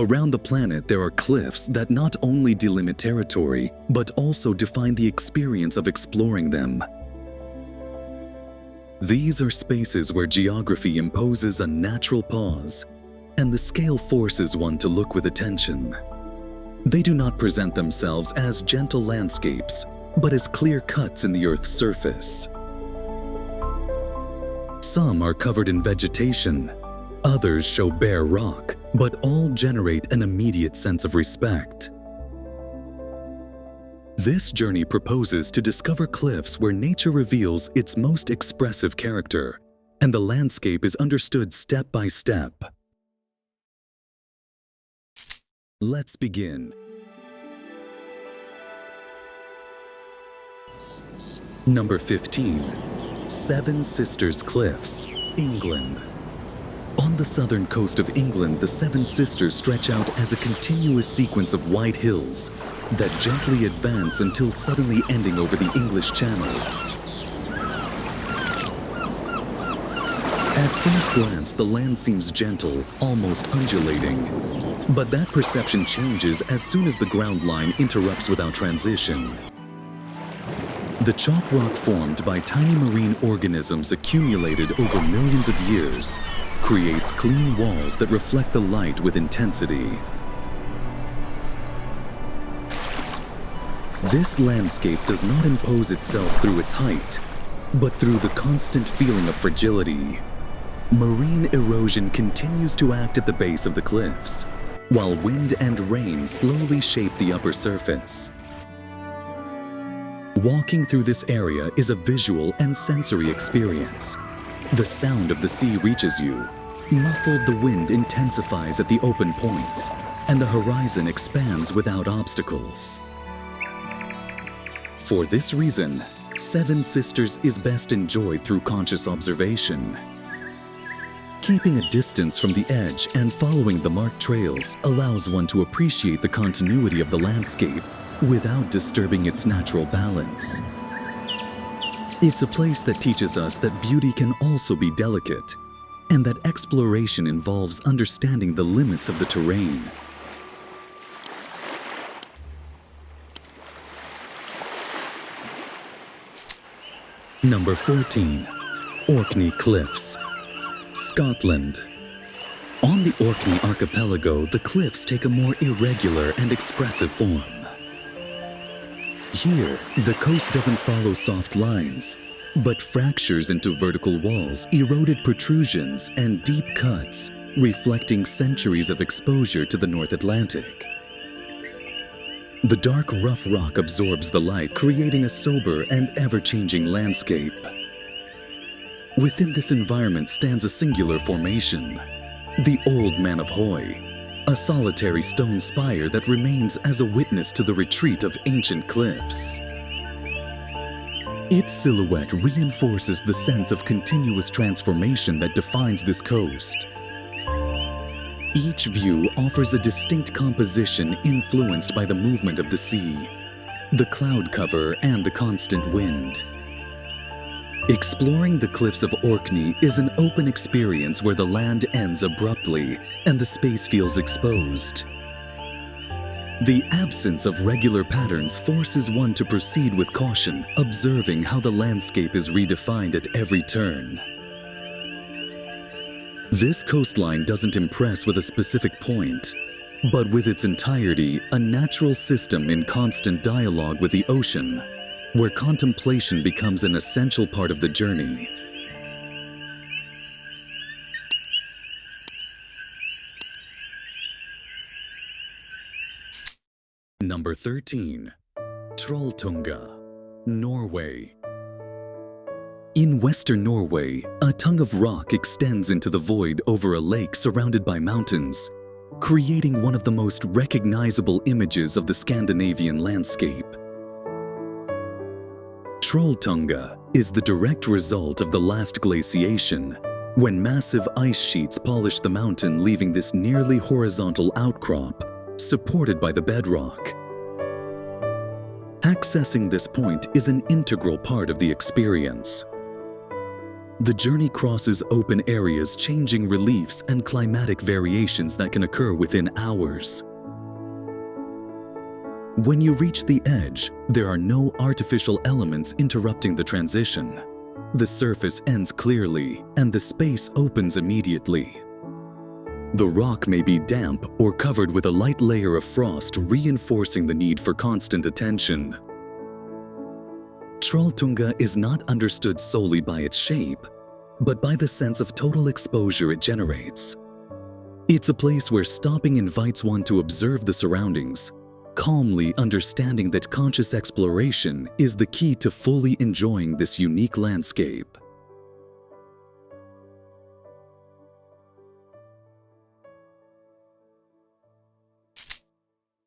Around the planet, there are cliffs that not only delimit territory, but also define the experience of exploring them. These are spaces where geography imposes a natural pause, and the scale forces one to look with attention. They do not present themselves as gentle landscapes, but as clear cuts in the Earth's surface. Some are covered in vegetation, others show bare rock, but all generate an immediate sense of respect. This journey proposes to discover cliffs where nature reveals its most expressive character, and the landscape is understood step by step. Let's begin. Number 15. Seven Sisters Cliffs, England. On the southern coast of England, the Seven Sisters stretch out as a continuous sequence of white hills that gently advance until suddenly ending over the English Channel. At first glance, the land seems gentle, almost undulating. But that perception changes as soon as the ground line interrupts without transition. The chalk rock formed by tiny marine organisms accumulated over millions of years creates clean walls that reflect the light with intensity. This landscape does not impose itself through its height, but through the constant feeling of fragility. Marine erosion continues to act at the base of the cliffs, while wind and rain slowly shape the upper surface. Walking through this area is a visual and sensory experience. The sound of the sea reaches you. Muffled, the wind intensifies at the open points, and the horizon expands without obstacles. For this reason, Seven Sisters is best enjoyed through conscious observation. Keeping a distance from the edge and following the marked trails allows one to appreciate the continuity of the landscape without disturbing its natural balance. It's a place that teaches us that beauty can also be delicate, and that exploration involves understanding the limits of the terrain. Number 14. Orkney Cliffs, Scotland. On the Orkney archipelago, the cliffs take a more irregular and expressive form. Here, the coast doesn't follow soft lines, but fractures into vertical walls, eroded protrusions, and deep cuts, reflecting centuries of exposure to the North Atlantic. The dark, rough rock absorbs the light, creating a sober and ever-changing landscape. Within this environment stands a singular formation, the Old Man of Hoy, a solitary stone spire that remains as a witness to the retreat of ancient cliffs. Its silhouette reinforces the sense of continuous transformation that defines this coast. Each view offers a distinct composition influenced by the movement of the sea, the cloud cover, and the constant wind. Exploring the cliffs of Orkney is an open experience where the land ends abruptly and the space feels exposed. The absence of regular patterns forces one to proceed with caution, observing how the landscape is redefined at every turn. This coastline doesn't impress with a specific point, but with its entirety, a natural system in constant dialogue with the ocean, where contemplation becomes an essential part of the journey. Number 13. Trolltunga, Norway. In western Norway, a tongue of rock extends into the void over a lake surrounded by mountains, creating one of the most recognizable images of the Scandinavian landscape. Trolltunga is the direct result of the last glaciation, when massive ice sheets polished the mountain, leaving this nearly horizontal outcrop, supported by the bedrock. Accessing this point is an integral part of the experience. The journey crosses open areas, changing reliefs and climatic variations that can occur within hours. When you reach the edge, there are no artificial elements interrupting the transition. The surface ends clearly, and the space opens immediately. The rock may be damp or covered with a light layer of frost, reinforcing the need for constant attention. Trolltunga is not understood solely by its shape, but by the sense of total exposure it generates. It's a place where stopping invites one to observe the surroundings, calmly understanding that conscious exploration is the key to fully enjoying this unique landscape.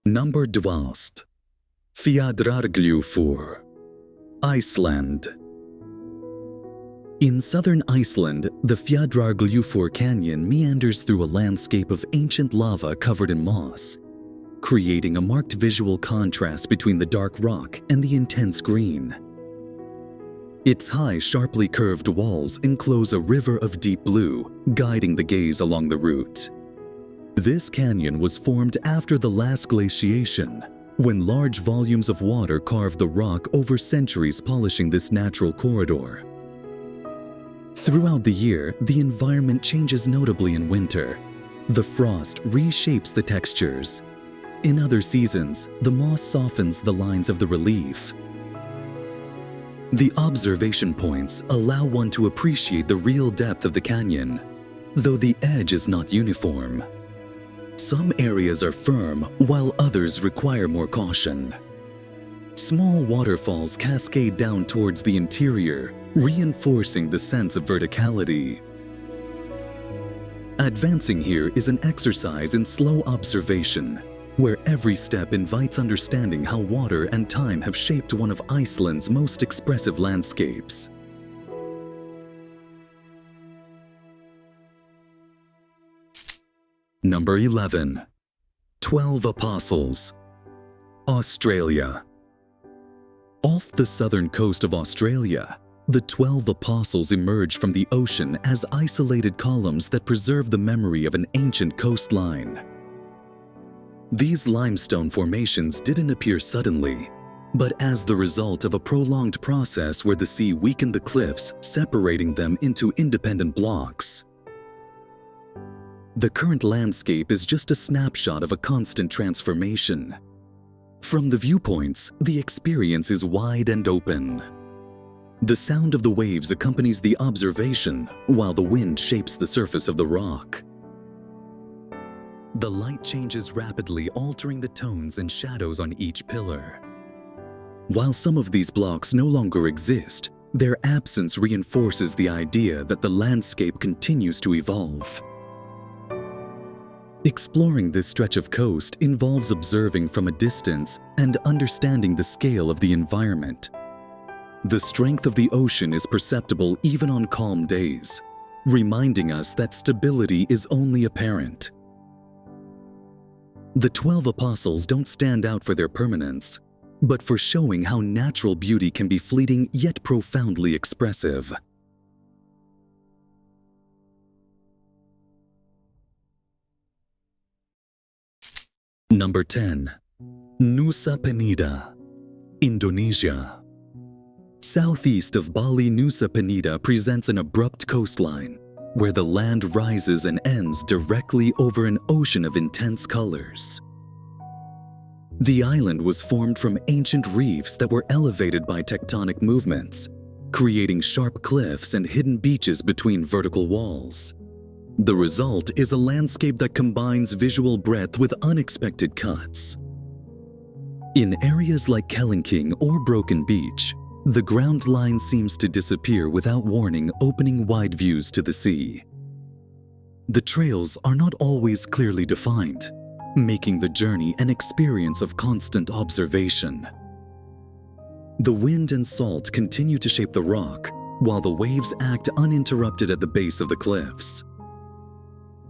Number 12. Fjadrarglufur, Iceland. In southern Iceland, the Fjadrarglufur Canyon meanders through a landscape of ancient lava covered in moss, creating a marked visual contrast between the dark rock and the intense green. Its high, sharply curved walls enclose a river of deep blue, guiding the gaze along the route. This canyon was formed after the last glaciation, when large volumes of water carved the rock over centuries, polishing this natural corridor. Throughout the year, the environment changes notably in winter. The frost reshapes the textures. In other seasons, the moss softens the lines of the relief. The observation points allow one to appreciate the real depth of the canyon, though the edge is not uniform. Some areas are firm, while others require more caution. Small waterfalls cascade down towards the interior, reinforcing the sense of verticality. Advancing here is an exercise in slow observation, where every step invites understanding how water and time have shaped one of Iceland's most expressive landscapes. Number 11. 12 Apostles, Australia. Off the southern coast of Australia, the 12 Apostles emerge from the ocean as isolated columns that preserve the memory of an ancient coastline. These limestone formations didn't appear suddenly, but as the result of a prolonged process where the sea weakened the cliffs, separating them into independent blocks. The current landscape is just a snapshot of a constant transformation. From the viewpoints, the experience is wide and open. The sound of the waves accompanies the observation, while the wind shapes the surface of the rock. The light changes rapidly, altering the tones and shadows on each pillar. While some of these blocks no longer exist, their absence reinforces the idea that the landscape continues to evolve. Exploring this stretch of coast involves observing from a distance and understanding the scale of the environment. The strength of the ocean is perceptible even on calm days, reminding us that stability is only apparent. The 12 Apostles don't stand out for their permanence, but for showing how natural beauty can be fleeting yet profoundly expressive. Number 10. Nusa Penida, Indonesia. Southeast of Bali, Nusa Penida presents an abrupt coastline where the land rises and ends directly over an ocean of intense colors. The island was formed from ancient reefs that were elevated by tectonic movements, creating sharp cliffs and hidden beaches between vertical walls. The result is a landscape that combines visual breadth with unexpected cuts. In areas like Kellinking or Broken Beach, the ground line seems to disappear without warning, opening wide views to the sea. The trails are not always clearly defined, making the journey an experience of constant observation. The wind and salt continue to shape the rock, while the waves act uninterrupted at the base of the cliffs.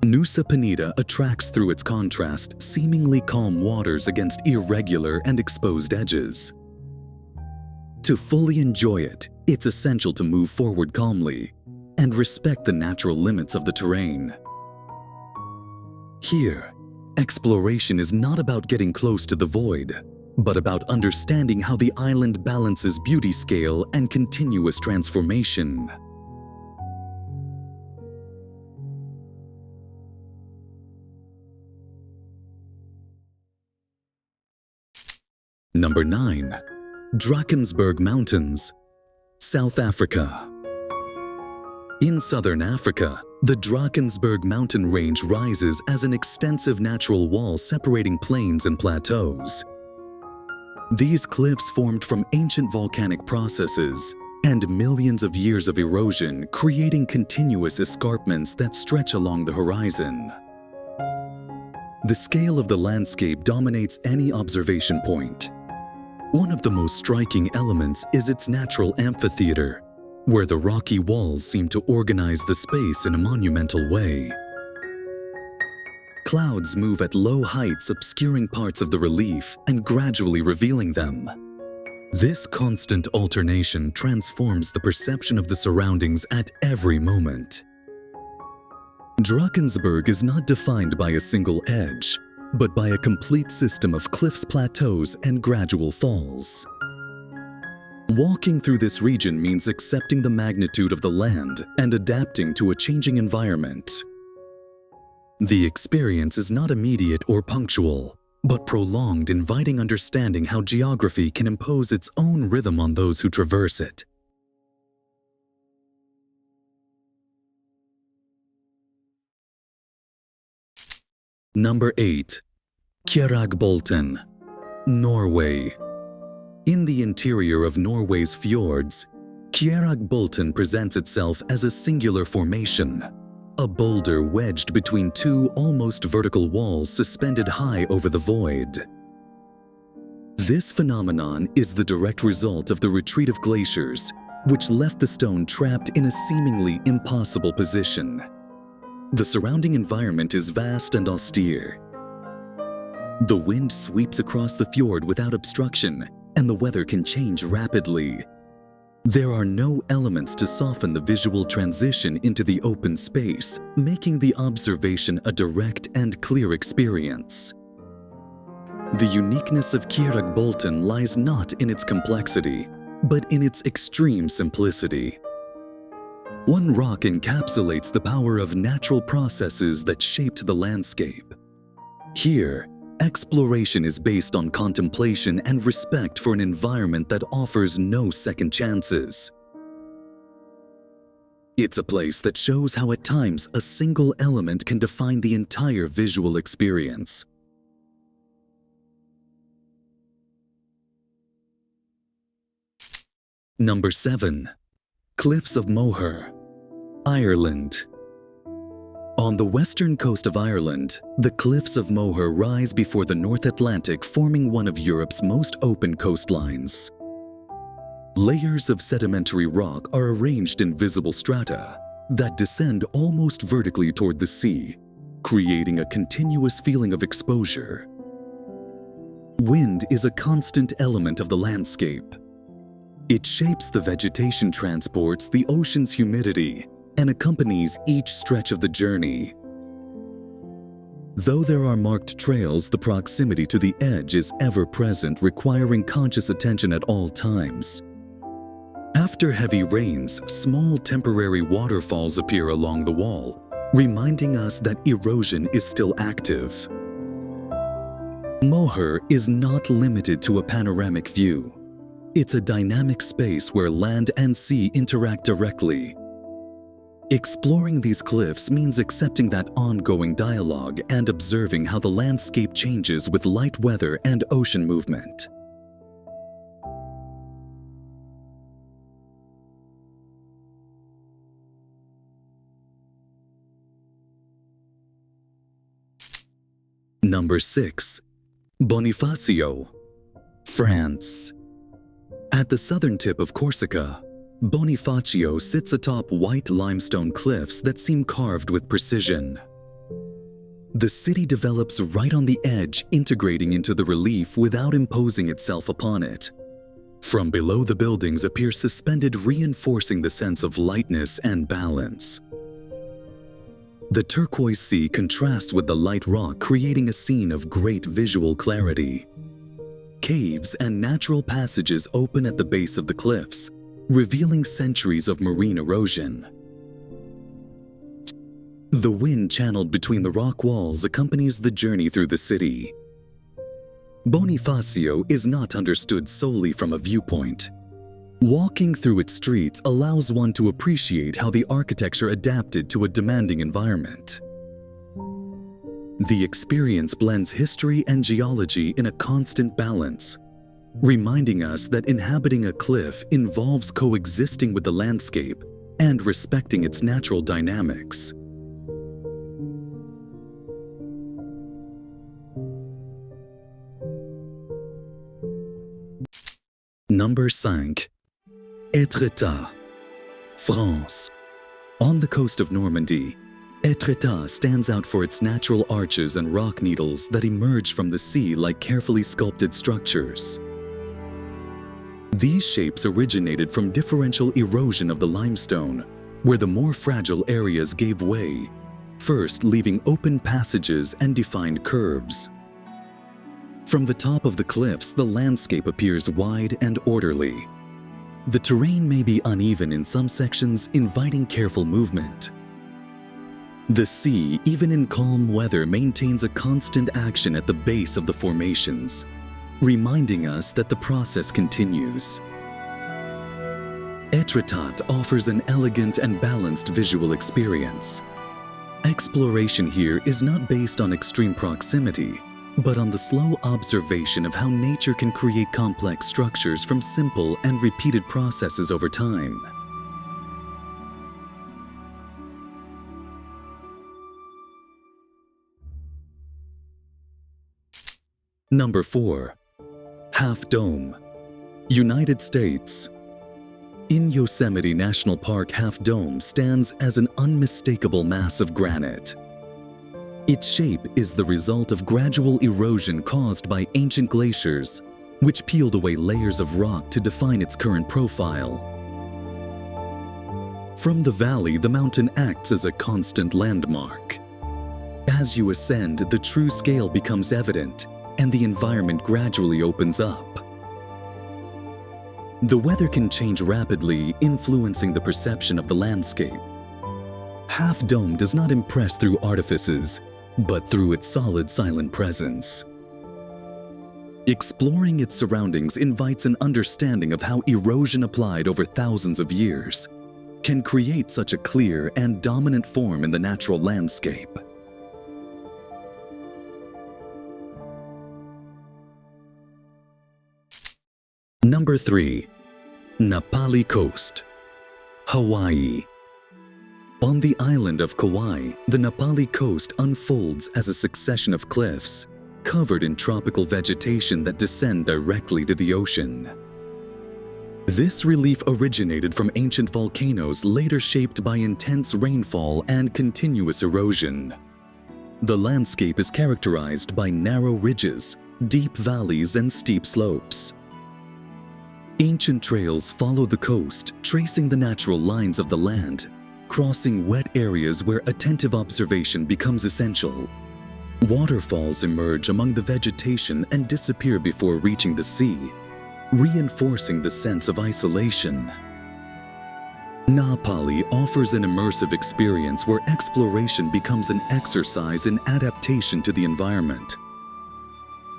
Nusa Penida attracts through its contrast, seemingly calm waters against irregular and exposed edges. To fully enjoy it, it's essential to move forward calmly, and respect the natural limits of the terrain. Here, exploration is not about getting close to the void, but about understanding how the island balances beauty scale and continuous transformation. Number 9. Drakensberg Mountains, South Africa. In southern Africa, the Drakensberg mountain range rises as an extensive natural wall separating plains and plateaus. These cliffs formed from ancient volcanic processes and millions of years of erosion, creating continuous escarpments that stretch along the horizon. The scale of the landscape dominates any observation point. One of the most striking elements is its natural amphitheater, where the rocky walls seem to organize the space in a monumental way. Clouds move at low heights, obscuring parts of the relief and gradually revealing them. This constant alternation transforms the perception of the surroundings at every moment. Drakensberg is not defined by a single edge, but by a complete system of cliffs, plateaus, and gradual falls. Walking through this region means accepting the magnitude of the land and adapting to a changing environment. The experience is not immediate or punctual, but prolonged, inviting understanding how geography can impose its own rhythm on those who traverse it. Number 8. Kjeragbolten, Norway. In the interior of Norway's fjords, Kjeragbolten presents itself as a singular formation, a boulder wedged between two almost vertical walls suspended high over the void. This phenomenon is the direct result of the retreat of glaciers, which left the stone trapped in a seemingly impossible position. The surrounding environment is vast and austere. The wind sweeps across the fjord without obstruction, and the weather can change rapidly. There are no elements to soften the visual transition into the open space, making the observation a direct and clear experience. The uniqueness of Kjeragbolten lies not in its complexity, but in its extreme simplicity. One rock encapsulates the power of natural processes that shaped the landscape. Here, exploration is based on contemplation and respect for an environment that offers no second chances. It's a place that shows how at times a single element can define the entire visual experience. Number 7. Cliffs of Moher, Ireland. On the western coast of Ireland, the Cliffs of Moher rise before the North Atlantic, forming one of Europe's most open coastlines. Layers of sedimentary rock are arranged in visible strata that descend almost vertically toward the sea, creating a continuous feeling of exposure. Wind is a constant element of the landscape. It shapes the vegetation, transports the ocean's humidity, and accompanies each stretch of the journey. Though there are marked trails, the proximity to the edge is ever present, requiring conscious attention at all times. After heavy rains, small temporary waterfalls appear along the wall, reminding us that erosion is still active. Moher is not limited to a panoramic view. It's a dynamic space where land and sea interact directly. Exploring these cliffs means accepting that ongoing dialogue and observing how the landscape changes with light weather and ocean movement. Number 6. Bonifacio, France. At the southern tip of Corsica, Bonifacio sits atop white limestone cliffs that seem carved with precision. The city develops right on the edge, integrating into the relief without imposing itself upon it. From below, the buildings appear suspended, reinforcing the sense of lightness and balance. The turquoise sea contrasts with the light rock, creating a scene of great visual clarity. Caves and natural passages open at the base of the cliffs, revealing centuries of marine erosion. The wind channeled between the rock walls accompanies the journey through the city. Bonifacio is not understood solely from a viewpoint. Walking through its streets allows one to appreciate how the architecture adapted to a demanding environment. The experience blends history and geology in a constant balance, reminding us that inhabiting a cliff involves coexisting with the landscape and respecting its natural dynamics. Number 5. Étretat, France. On the coast of Normandy, Étretat stands out for its natural arches and rock needles that emerge from the sea like carefully sculpted structures. These shapes originated from differential erosion of the limestone, where the more fragile areas gave way, first leaving open passages and defined curves. From the top of the cliffs, the landscape appears wide and orderly. The terrain may be uneven in some sections, inviting careful movement. The sea, even in calm weather, maintains a constant action at the base of the formations, reminding us that the process continues. Étretat offers an elegant and balanced visual experience. Exploration here is not based on extreme proximity, but on the slow observation of how nature can create complex structures from simple and repeated processes over time. Number 4. Half Dome, United States. In Yosemite National Park, Half Dome stands as an unmistakable mass of granite. Its shape is the result of gradual erosion caused by ancient glaciers, which peeled away layers of rock to define its current profile. From the valley, the mountain acts as a constant landmark. As you ascend, the true scale becomes evident, and the environment gradually opens up. The weather can change rapidly, influencing the perception of the landscape. Half Dome does not impress through artifices, but through its solid, silent presence. Exploring its surroundings invites an understanding of how erosion applied over thousands of years can create such a clear and dominant form in the natural landscape. Number 3. Napali Coast, Hawaii. On the island of Kauai, the Napali coast unfolds as a succession of cliffs, covered in tropical vegetation that descend directly to the ocean. This relief originated from ancient volcanoes later shaped by intense rainfall and continuous erosion. The landscape is characterized by narrow ridges, deep valleys, and steep slopes. Ancient trails follow the coast, tracing the natural lines of the land, crossing wet areas where attentive observation becomes essential. Waterfalls emerge among the vegetation and disappear before reaching the sea, reinforcing the sense of isolation. Napali offers an immersive experience where exploration becomes an exercise in adaptation to the environment.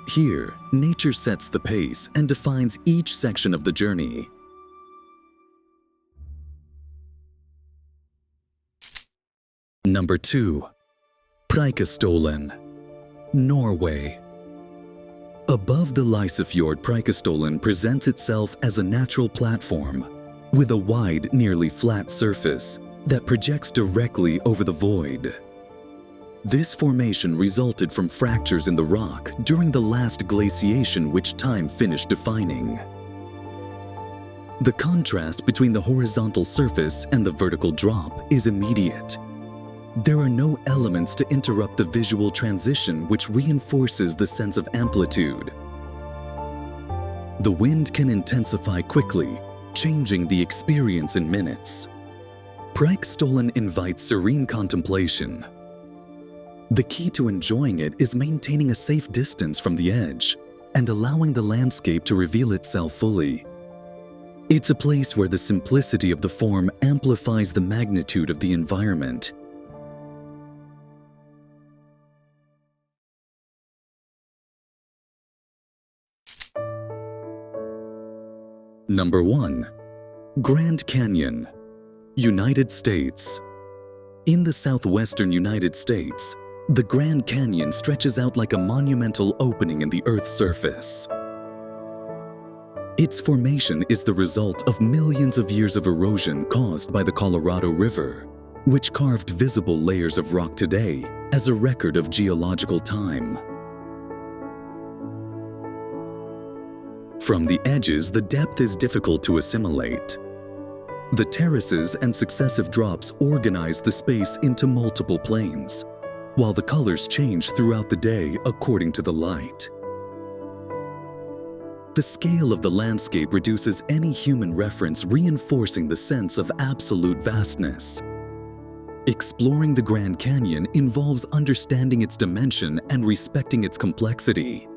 Here, nature sets the pace and defines each section of the journey. Number 2. Preikestolen, Norway. Above the Lysefjord, Preikestolen presents itself as a natural platform with a wide, nearly flat surface that projects directly over the void. This formation resulted from fractures in the rock during the last glaciation, which time finished defining. The contrast between the horizontal surface and the vertical drop is immediate. There are no elements to interrupt the visual transition, which reinforces the sense of amplitude. The wind can intensify quickly, changing the experience in minutes. Prijkstolen invites serene contemplation. The key to enjoying it is maintaining a safe distance from the edge and allowing the landscape to reveal itself fully. It's a place where the simplicity of the form amplifies the magnitude of the environment. Number 1. Grand Canyon, United States. In the southwestern United States, the Grand Canyon stretches out like a monumental opening in the Earth's surface. Its formation is the result of millions of years of erosion caused by the Colorado River, which carved visible layers of rock today as a record of geological time. From the edges, the depth is difficult to assimilate. The terraces and successive drops organize the space into multiple planes, while the colors change throughout the day according to the light. The scale of the landscape reduces any human reference, reinforcing the sense of absolute vastness. Exploring the Grand Canyon involves understanding its dimension and respecting its complexity.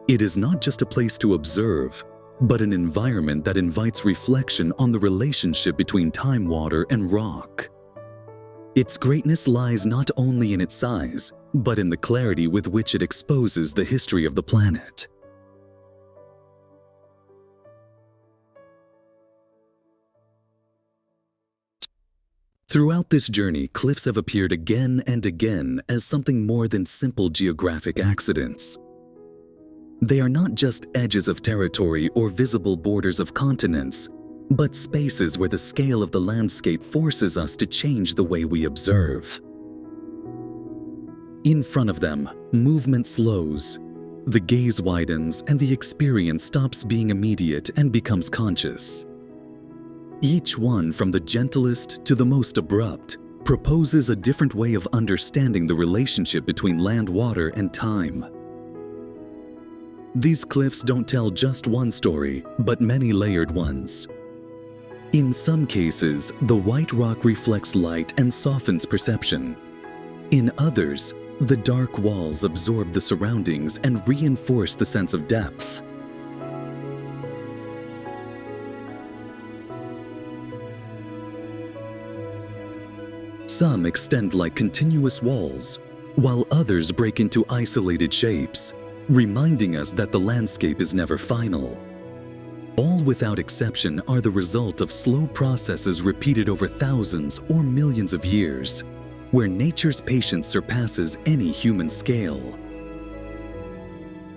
It is not just a place to observe, but an environment that invites reflection on the relationship between time, water, and rock. Its greatness lies not only in its size, but in the clarity with which it exposes the history of the planet. Throughout this journey, cliffs have appeared again and again as something more than simple geographic accidents. They are not just edges of territory or visible borders of continents, but spaces where the scale of the landscape forces us to change the way we observe. In front of them, movement slows, the gaze widens, and the experience stops being immediate and becomes conscious. Each one, from the gentlest to the most abrupt, proposes a different way of understanding the relationship between land, water, and time. These cliffs don't tell just one story, but many layered ones. In some cases, the white rock reflects light and softens perception. In others, the dark walls absorb the surroundings and reinforce the sense of depth. Some extend like continuous walls, while others break into isolated shapes, reminding us that the landscape is never final. All without exception are the result of slow processes repeated over thousands or millions of years, where nature's patience surpasses any human scale.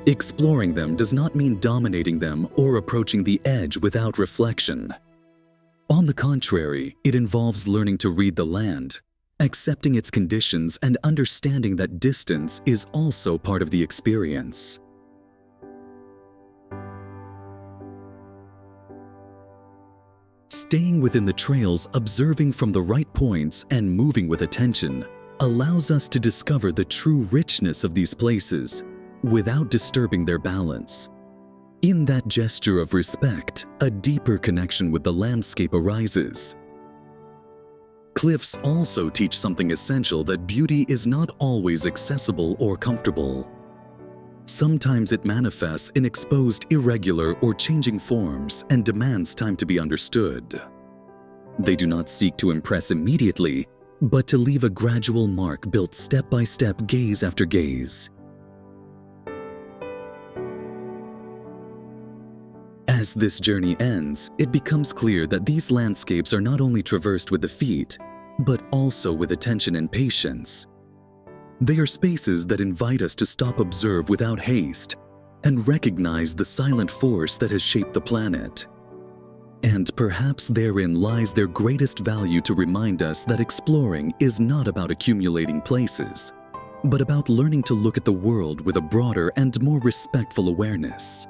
Exploring them does not mean dominating them or approaching the edge without reflection. On the contrary, it involves learning to read the land, accepting its conditions, and understanding that distance is also part of the experience. Staying within the trails, observing from the right points, and moving with attention allows us to discover the true richness of these places without disturbing their balance. In that gesture of respect, a deeper connection with the landscape arises. Cliffs also teach something essential: that beauty is not always accessible or comfortable. Sometimes it manifests in exposed, irregular, or changing forms and demands time to be understood. They do not seek to impress immediately, but to leave a gradual mark built step by step, gaze after gaze. As this journey ends, it becomes clear that these landscapes are not only traversed with the feet, but also with attention and patience. They are spaces that invite us to stop, observe without haste, and recognize the silent force that has shaped the planet. And perhaps therein lies their greatest value, to remind us that exploring is not about accumulating places, but about learning to look at the world with a broader and more respectful awareness.